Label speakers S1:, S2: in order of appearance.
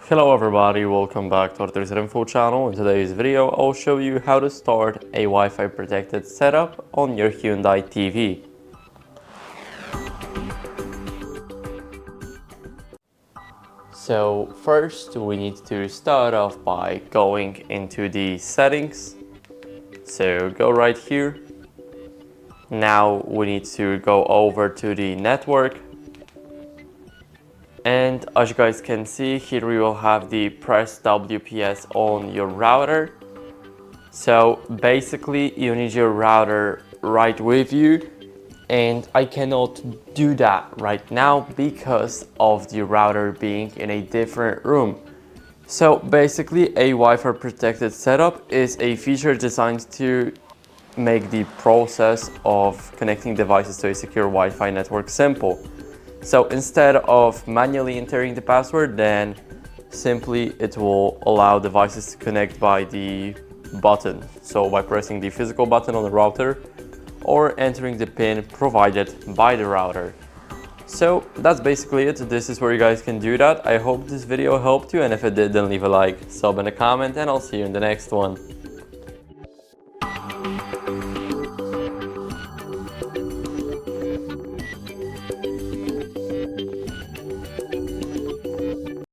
S1: Hello everybody, welcome back to HardReset.Info channel. In today's video, I'll show you how to start a Wi-Fi protected setup on your Hyundai TV. So first we need to start off by going into the settings. So go right here. Now we need to go over to the network. And as you guys can see, here you will have the press WPS on your router. So basically you need your router right with you, and I cannot do that right now because of the router being in a different room. So basically a Wi-Fi protected setup is a feature designed to make the process of connecting devices to a secure Wi-Fi network simple. So instead of manually entering the password, then simply it will allow devices to connect by the button. So by pressing the physical button on the router or entering the pin provided by the router. So that's basically it. This is where you guys can do that. I hope this video helped you, and if it did, then leave a like, sub and a comment, and I'll see you in the next one.